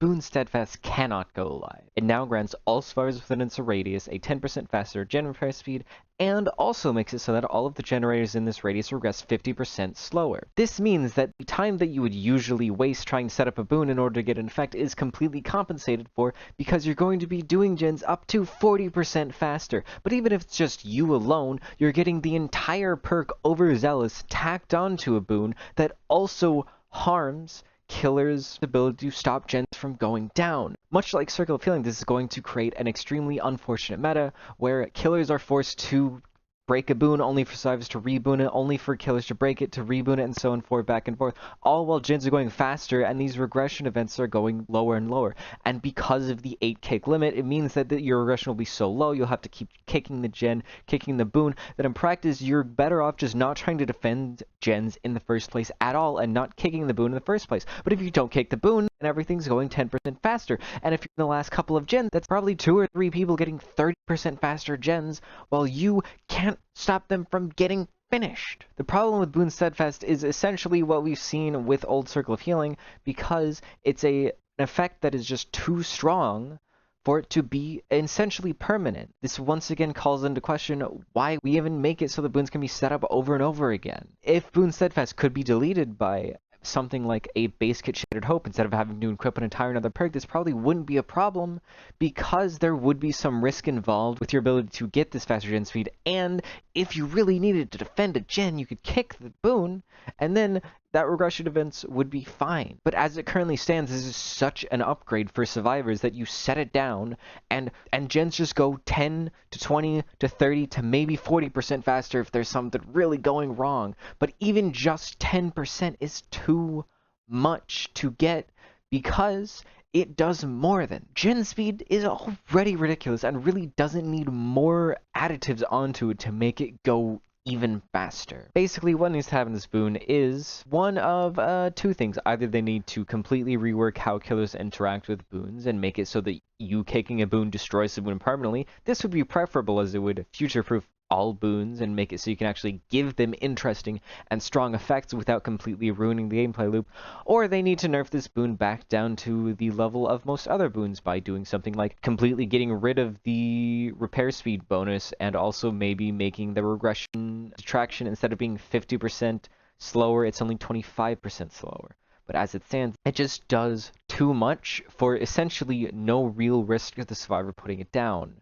Boon Steadfast cannot go live. It now grants all survivors within its radius a 10% faster gen repair speed, and also makes it so that all of the generators in this radius regress 50% slower. This means that the time that you would usually waste trying to set up a boon in order to get an effect is completely compensated for, because you're going to be doing gens up to 40% faster. But even if it's just you alone, you're getting the entire perk Overzealous tacked onto a boon that also harms Killer's ability to stop gens from going down. Much like Circle of Healing, this is going to create an extremely unfortunate meta where Killers are forced to break a boon only for survivors to reboon it, only for Killers to break it to reboon it, and so on forth, back and forth, all while gens are going faster and these regression events are going lower and lower. And because of the 8 kick limit, it means that your regression will be so low, you'll have to keep kicking the gen, kicking the boon, that in practice you're better off just not trying to defend gens in the first place at all and not kicking the boon in the first place. But if you don't kick the boon, then everything's going 10% faster. And if you're in the last couple of gens, that's probably 2 or 3 people getting 30% faster gens, while you can't stop them from getting finished. The problem with Boon Steadfast is essentially what we've seen with Old Circle of Healing, because it's an effect that is just too strong for it to be essentially permanent. This once again calls into question why we even make it so the boons can be set up over and over again. If Boon Steadfast could be deleted by something like a base kit Shattered Hope instead of having to equip an entire another perk, this probably wouldn't be a problem, because there would be some risk involved with your ability to get this faster gen speed, and if you really needed to defend a gen, you could kick the boon, and then that regression events would be fine. But as it currently stands, this is such an upgrade for survivors that you set it down, and gens just go 10 to 20 to 30 to maybe 40% faster if there's something really going wrong. But even just 10% is too much to get, because it does more than. Gen speed is already ridiculous and really doesn't need more additives onto it to make it go even faster. Basically, what needs to happen in this boon is one of 2 things. Either they need to completely rework how Killers interact with boons and make it so that you kicking a boon destroys the boon permanently. This would be preferable, as it would future-proof all boons and make it so you can actually give them interesting and strong effects without completely ruining the gameplay loop. Or they need to nerf this boon back down to the level of most other boons by doing something like completely getting rid of the repair speed bonus, and also maybe making the regression detraction, instead of being 50% slower, it's only 25% slower. But as it stands, it just does too much for essentially no real risk to the survivor putting it down.